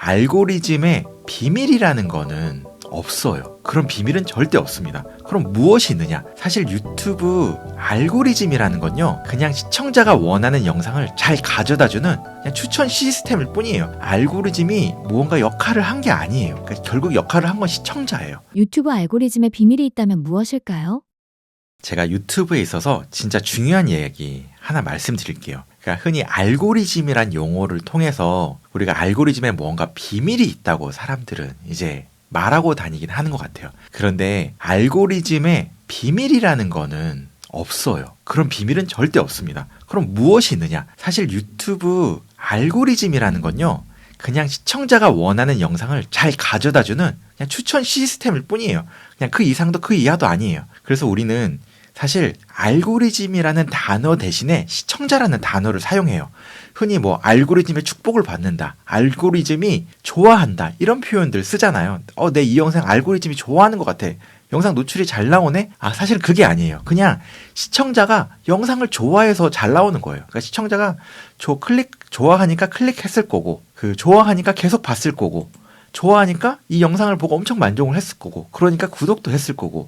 알고리즘의 비밀이라는 거는 없어요. 그런 비밀은 절대 없습니다. 그럼 무엇이 있느냐? 사실 유튜브 알고리즘이라는 건요, 그냥 시청자가 원하는 영상을 잘 가져다주는 그냥 추천 시스템일 뿐이에요. 알고리즘이 무언가 역할을 한 게 아니에요. 그러니까 결국 역할을 한 건 시청자예요. 유튜브 알고리즘에 비밀이 있다면 무엇일까요? 제가 유튜브에 있어서 진짜 중요한 얘기 하나 말씀드릴게요. 그러니까 흔히 알고리즘이란 용어를 통해서 우리가 알고리즘에 뭔가 비밀이 있다고 사람들은 이제 말하고 다니긴 하는 것 같아요. 그런데 알고리즘에 비밀이라는 거는 없어요. 그런 비밀은 절대 없습니다. 그럼 무엇이 있느냐? 사실 유튜브 알고리즘이라는 건요, 그냥 시청자가 원하는 영상을 잘 가져다주는 그냥 추천 시스템일 뿐이에요. 그냥 그 이상도 그 이하도 아니에요. 그래서 우리는 사실 알고리즘이라는 단어 대신에 시청자라는 단어를 사용해요. 흔히 뭐 알고리즘의 축복을 받는다, 알고리즘이 좋아한다, 이런 표현들 쓰잖아요. 내 이 영상 알고리즘이 좋아하는 것 같아, 영상 노출이 잘 나오네? 사실 그게 아니에요. 그냥 시청자가 영상을 좋아해서 잘 나오는 거예요. 그러니까 시청자가 좋아하니까 클릭했을 거고, 좋아하니까 계속 봤을 거고, 좋아하니까 이 영상을 보고 엄청 만족을 했을 거고, 그러니까 구독도 했을 거고,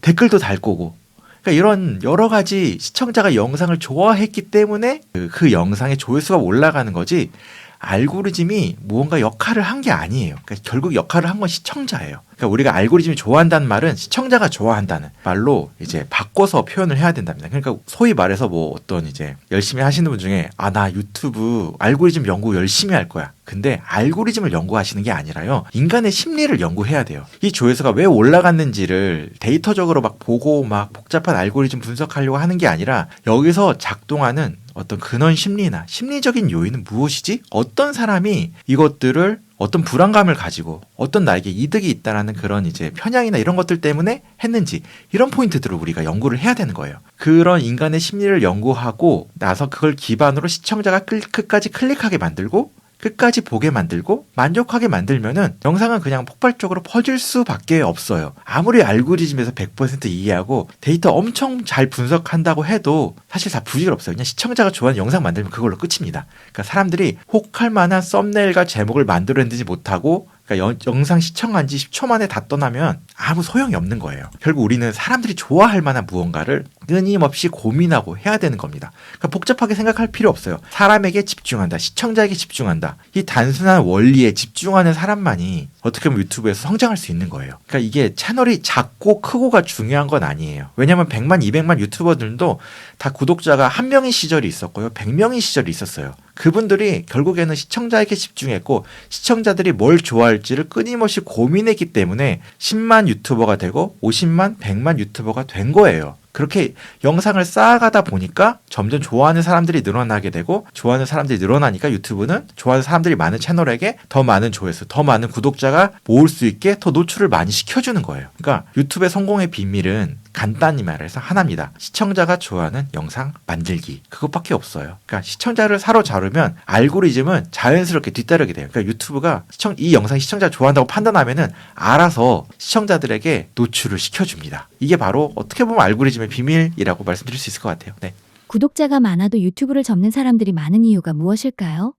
댓글도 달 거고. 그러니까 이런 여러 가지 시청자가 영상을 좋아했기 때문에 그 영상의 조회수가 올라가는 거지, 알고리즘이 무언가 역할을 한 게 아니에요. 그러니까 결국 역할을 한 건 시청자예요. 그러니까 우리가 알고리즘이 좋아한다는 말은 시청자가 좋아한다는 말로 이제 바꿔서 표현을 해야 된답니다. 그러니까 소위 말해서 뭐 어떤 이제 열심히 하시는 분 중에 나 유튜브 알고리즘 연구 열심히 할 거야. 근데 알고리즘을 연구하시는 게 아니라요, 인간의 심리를 연구해야 돼요. 이 조회수가 왜 올라갔는지를 데이터적으로 막 보고 막 복잡한 알고리즘 분석하려고 하는 게 아니라, 여기서 작동하는 어떤 근원 심리나 심리적인 요인은 무엇이지? 어떤 사람이 이것들을 어떤 불안감을 가지고 어떤 나에게 이득이 있다라는 그런 이제 편향이나 이런 것들 때문에 했는지, 이런 포인트들을 우리가 연구를 해야 되는 거예요. 그런 인간의 심리를 연구하고 나서 그걸 기반으로 시청자가 끝까지 클릭하게 만들고 끝까지 보게 만들고 만족하게 만들면은 영상은 그냥 폭발적으로 퍼질 수밖에 없어요. 아무리 알고리즘에서 100% 이해하고 데이터 엄청 잘 분석한다고 해도 사실 다 부질없어요. 그냥 시청자가 좋아하는 영상 만들면 그걸로 끝입니다. 그러니까 사람들이 혹할 만한 썸네일과 제목을 만들어내지 못하고, 그러니까 영상 시청한 지 10초 만에 다 떠나면 아무 소용이 없는 거예요. 결국 우리는 사람들이 좋아할 만한 무언가를 끊임없이 고민하고 해야 되는 겁니다. 그러니까 복잡하게 생각할 필요 없어요. 사람에게 집중한다, 시청자에게 집중한다, 이 단순한 원리에 집중하는 사람만이 어떻게 보면 유튜브에서 성장할 수 있는 거예요. 그러니까 이게 채널이 작고 크고가 중요한 건 아니에요. 왜냐하면 100만, 200만 유튜버들도 다 구독자가 1명인 시절이 있었고요, 100명인 시절이 있었어요. 그분들이 결국에는 시청자에게 집중했고, 시청자들이 뭘 좋아할지를 끊임없이 고민했기 때문에 10만 유튜버가 되고 50만, 100만 유튜버가 된 거예요. 그렇게 영상을 쌓아가다 보니까 점점 좋아하는 사람들이 늘어나게 되고, 좋아하는 사람들이 늘어나니까 유튜브는 좋아하는 사람들이 많은 채널에게 더 많은 조회수, 더 많은 구독자가 모을 수 있게 더 노출을 많이 시켜주는 거예요. 그러니까 유튜브의 성공의 비밀은 간단히 말해서 하나입니다. 시청자가 좋아하는 영상 만들기. 그것밖에 없어요. 그러니까 시청자를 사로잡으면 알고리즘은 자연스럽게 뒤따르게 돼요. 그러니까 유튜브가 이 영상이 시청자가 좋아한다고 판단하면은 알아서 시청자들에게 노출을 시켜줍니다. 이게 바로 어떻게 보면 알고리즘의 비밀이라고 말씀드릴 수 있을 것 같아요. 네. 구독자가 많아도 유튜브를 접는 사람들이 많은 이유가 무엇일까요?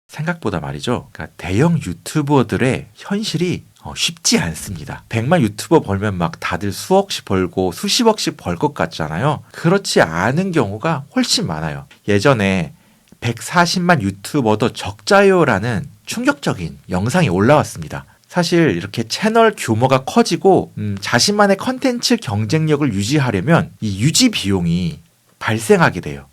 생각보다 말이죠, 그러니까 대형 유튜버들의 현실이 쉽지 않습니다. 100만 유튜버 벌면 막 다들 수억씩 벌고 수십억씩 벌 것 같잖아요. 그렇지 않은 경우가 훨씬 많아요. 예전에 140만 유튜버도 적자요라는 충격적인 영상이 올라왔습니다. 사실 이렇게 채널 규모가 커지고 자신만의 컨텐츠 경쟁력을 유지하려면 이 유지 비용이 발생하게 돼요.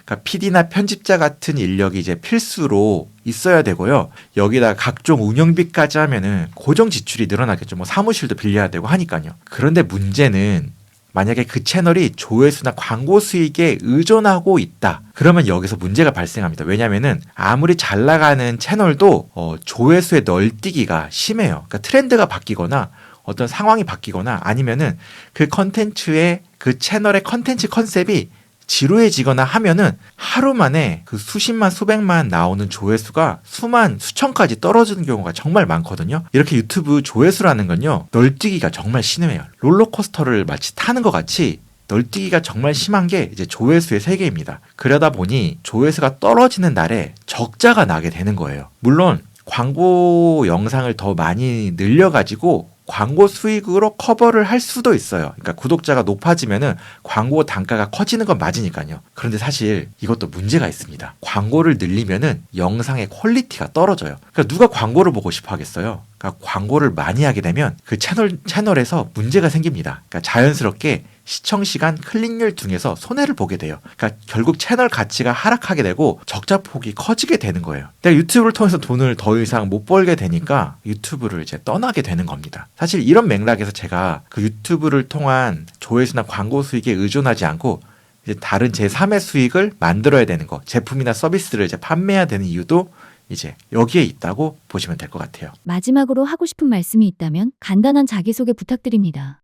그러니까 PD나 편집자 같은 인력이 이제 필수로 있어야 되고요. 여기다 각종 운영비까지 하면은 고정 지출이 늘어나겠죠. 뭐 사무실도 빌려야 되고 하니까요. 그런데 문제는 만약에 그 채널이 조회수나 광고 수익에 의존하고 있다, 그러면 여기서 문제가 발생합니다. 왜냐면은 아무리 잘 나가는 채널도 조회수의 널뛰기가 심해요. 그러니까 트렌드가 바뀌거나 어떤 상황이 바뀌거나 아니면은 그 컨텐츠의 그 채널의 컨텐츠 컨셉이 지루해지거나 하면은 하루 만에 그 수십만 수백만 나오는 조회수가 수만 수천까지 떨어지는 경우가 정말 많거든요. 이렇게 유튜브 조회수라는 건요, 널뛰기가 정말 심해요. 롤러코스터를 마치 타는 것 같이 널뛰기가 정말 심한 게 이제 조회수의 세계입니다. 그러다 보니 조회수가 떨어지는 날에 적자가 나게 되는 거예요. 물론 광고 영상을 더 많이 늘려가지고 광고 수익으로 커버를 할 수도 있어요. 그러니까 구독자가 높아지면은 광고 단가가 커지는 건 맞으니까요. 그런데 사실 이것도 문제가 있습니다. 광고를 늘리면은 영상의 퀄리티가 떨어져요. 그러니까 누가 광고를 보고 싶어 하겠어요? 그러니까 광고를 많이 하게 되면 그 채널에서 문제가 생깁니다. 그러니까 자연스럽게 시청 시간, 클릭률 등에서 손해를 보게 돼요. 그러니까 결국 채널 가치가 하락하게 되고 적자폭이 커지게 되는 거예요. 내가 유튜브를 통해서 돈을 더 이상 못 벌게 되니까 유튜브를 이제 떠나게 되는 겁니다. 사실 이런 맥락에서 제가 그 유튜브를 통한 조회수나 광고 수익에 의존하지 않고 이제 다른 제3의 수익을 만들어야 되는 거, 제품이나 서비스를 이제 판매해야 되는 이유도 이제 여기에 있다고 보시면 될 것 같아요. 마지막으로 하고 싶은 말씀이 있다면 간단한 자기소개 부탁드립니다.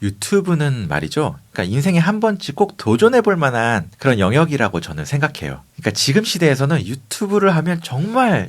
유튜브는 말이죠. 그러니까 인생에 한 번쯤 꼭 도전해 볼 만한 그런 영역이라고 저는 생각해요. 그러니까 지금 시대에서는 유튜브를 하면 정말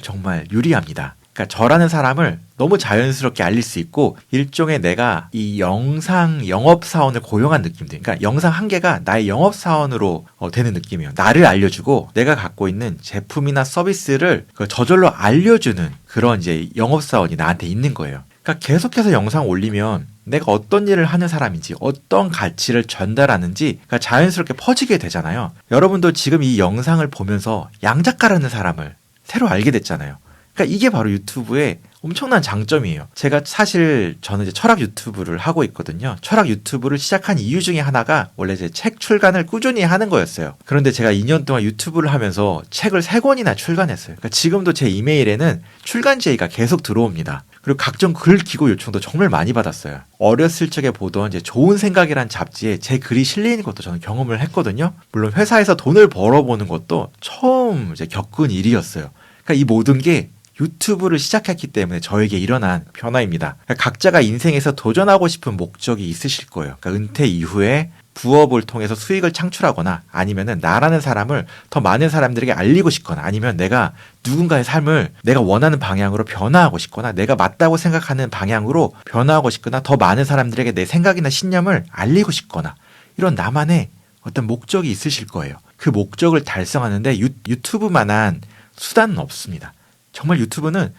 유리합니다. 그러니까 저라는 사람을 너무 자연스럽게 알릴 수 있고 일종의 내가 이 영상 영업사원을 고용한 느낌들. 그러니까 영상 한 개가 나의 영업사원으로 되는 느낌이에요. 나를 알려주고 내가 갖고 있는 제품이나 서비스를 저절로 알려주는 그런 이제 영업사원이 나한테 있는 거예요. 그러니까 계속해서 영상 올리면 내가 어떤 일을 하는 사람인지 어떤 가치를 전달하는지 그러니까 자연스럽게 퍼지게 되잖아요. 여러분도 지금 이 영상을 보면서 양 작가라는 사람을 새로 알게 됐잖아요. 그러니까 이게 바로 유튜브의 엄청난 장점이에요. 제가 사실 저는 이제 철학 유튜브를 하고 있거든요. 철학 유튜브를 시작한 이유 중에 하나가 원래 제 책 출간을 꾸준히 하는 거였어요. 그런데 제가 2년 동안 유튜브를 하면서 책을 3권이나 출간했어요. 그러니까 지금도 제 이메일에는 출간 제의가 계속 들어옵니다. 그리고 각종 글 기고 요청도 정말 많이 받았어요. 어렸을 적에 보던 이제 좋은 생각이란 잡지에 제 글이 실리는 것도 저는 경험을 했거든요. 물론 회사에서 돈을 벌어보는 것도 처음 이제 겪은 일이었어요. 그러니까 이 모든 게 유튜브를 시작했기 때문에 저에게 일어난 변화입니다. 그러니까 각자가 인생에서 도전하고 싶은 목적이 있으실 거예요. 그러니까 은퇴 이후에 부업을 통해서 수익을 창출하거나 아니면은 나라는 사람을 더 많은 사람들에게 알리고 싶거나 아니면 내가 누군가의 삶을 내가 원하는 방향으로 변화하고 싶거나 내가 맞다고 생각하는 방향으로 변화하고 싶거나 더 많은 사람들에게 내 생각이나 신념을 알리고 싶거나 이런 나만의 어떤 목적이 있으실 거예요. 그 목적을 달성하는데 유튜브만한 수단은 없습니다. 정말 유튜브는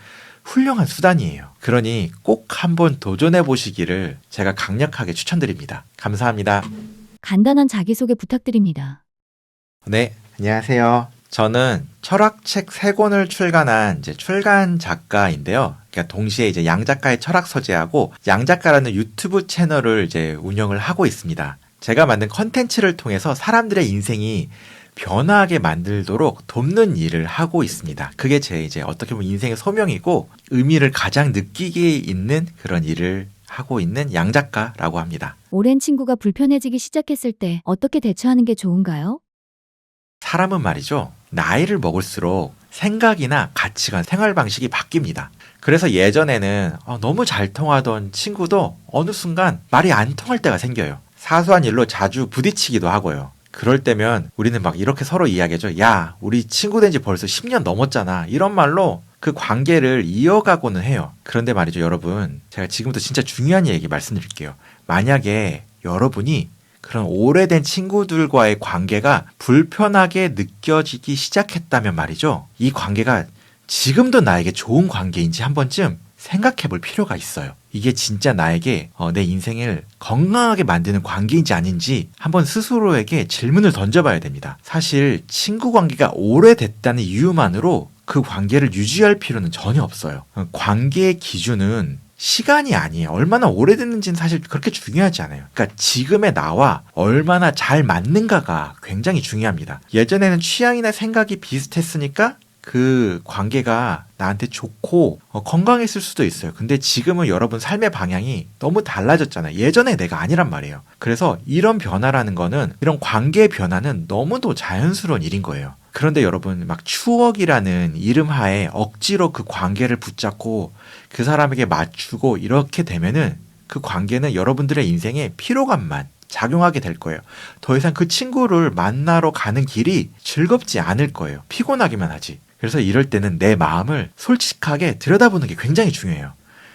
훌륭한 수단이에요. 그러니 꼭 한번 도전해 보시기를 제가 강력하게 추천드립니다. 감사합니다. 간단한 자기소개 부탁드립니다. 네, 안녕하세요. 저는 철학책 3권을 출간한 이제 출간 작가인데요. 그러니까 동시에 이제 양 작가의 철학 서재하고 양 작가라는 유튜브 채널을 이제 운영을 하고 있습니다. 제가 만든 컨텐츠를 통해서 사람들의 인생이 변화하게 만들도록 돕는 일을 하고 있습니다. 그게 제 이제 어떻게 보면 인생의 소명이고 의미를 가장 느끼게 있는 그런 일을 하고 있는 양 작가라고 합니다. 오랜 친구가 불편해지기 시작했을 때 어떻게 대처하는 게 좋은가요? 사람은 말이죠. 나이를 먹을수록 생각이나 가치관, 생활 방식이 바뀝니다. 그래서 예전에는 너무 잘 통하던 친구도 어느 순간 말이 안 통할 때가 생겨요. 사소한 일로 자주 부딪히기도 하고요. 그럴 때면 우리는 막 이렇게 서로 이야기하죠. 야, 우리 친구 된 지 벌써 10년 넘었잖아. 이런 말로 그 관계를 이어가고는 해요. 그런데 말이죠, 여러분. 제가 지금부터 진짜 중요한 얘기 말씀드릴게요. 만약에 여러분이 그런 오래된 친구들과의 관계가 불편하게 느껴지기 시작했다면 말이죠. 이 관계가 지금도 나에게 좋은 관계인지 한 번쯤 생각해 볼 필요가 있어요. 이게 진짜 나에게 내 인생을 건강하게 만드는 관계인지 아닌지 한번 스스로에게 질문을 던져봐야 됩니다. 사실 친구 관계가 오래됐다는 이유만으로 그 관계를 유지할 필요는 전혀 없어요. 관계의 기준은 시간이 아니에요. 얼마나 오래됐는지는 사실 그렇게 중요하지 않아요. 그러니까 지금의 나와 얼마나 잘 맞는가가 굉장히 중요합니다. 예전에는 취향이나 생각이 비슷했으니까 그 관계가 나한테 좋고 건강했을 수도 있어요. 근데 지금은 여러분 삶의 방향이 너무 달라졌잖아요. 예전의 내가 아니란 말이에요. 그래서 이런 변화라는 거는 이런 관계의 변화는 너무도 자연스러운 일인 거예요. 그런데 여러분 막 추억이라는 이름 하에 억지로 그 관계를 붙잡고 그 사람에게 맞추고 이렇게 되면은 그 관계는 여러분들의 인생에 피로감만 작용하게 될 거예요. 더 이상 그 친구를 만나러 가는 길이 즐겁지 않을 거예요. 피곤하기만 하지. 그래서 이럴 때는 내 마음을 솔직하게 들여다보는 게 굉장히 중요해요.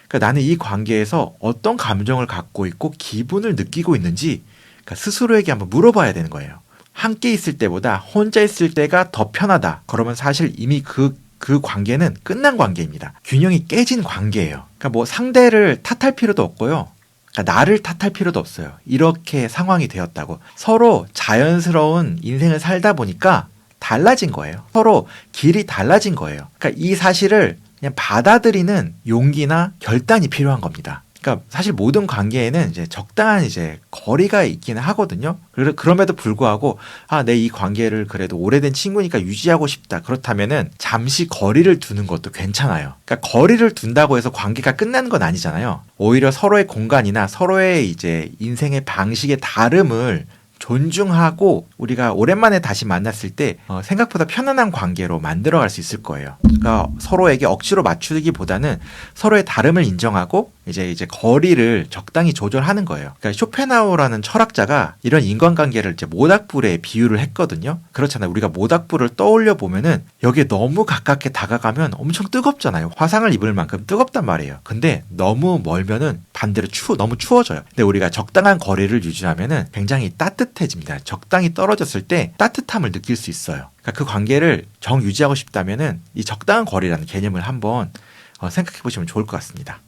그러니까 나는 이 관계에서 어떤 감정을 갖고 있고 기분을 느끼고 있는지 그러니까 스스로에게 한번 물어봐야 되는 거예요. 함께 있을 때보다 혼자 있을 때가 더 편하다. 그러면 사실 이미 그 그 관계는 끝난 관계입니다. 균형이 깨진 관계예요. 그러니까 뭐 상대를 탓할 필요도 없고요. 그러니까 나를 탓할 필요도 없어요. 이렇게 상황이 되었다고. 서로 자연스러운 인생을 살다 보니까 달라진 거예요. 서로 길이 달라진 거예요. 그러니까 이 사실을 그냥 받아들이는 용기나 결단이 필요한 겁니다. 그러니까 사실 모든 관계에는 이제 적당한 이제 거리가 있기는 하거든요. 그럼에도 불구하고 내 이 관계를 그래도 오래된 친구니까 유지하고 싶다. 그렇다면은 잠시 거리를 두는 것도 괜찮아요. 그러니까 거리를 둔다고 해서 관계가 끝나는 건 아니잖아요. 오히려 서로의 공간이나 서로의 이제 인생의 방식의 다름을 존중하고 우리가 오랜만에 다시 만났을 때 생각보다 편안한 관계로 만들어갈 수 있을 거예요. 그러니까 서로에게 억지로 맞추기보다는 서로의 다름을 인정하고 이제 거리를 적당히 조절하는 거예요. 그러니까 쇼펜하우어라는 철학자가 이런 인간관계를 이제 모닥불에 비유를 했거든요. 그렇잖아요. 우리가 모닥불을 떠올려 보면은 여기에 너무 가깝게 다가가면 엄청 뜨겁잖아요. 화상을 입을 만큼 뜨겁단 말이에요. 근데 너무 멀면은 반대로 너무 추워져요. 근데 우리가 적당한 거리를 유지하면은 굉장히 따뜻해집니다. 적당히 떨어졌을 때 따뜻함을 느낄 수 있어요. 그러니까 그 관계를 유지하고 싶다면은 이 적당한 거리라는 개념을 한번 생각해 보시면 좋을 것 같습니다.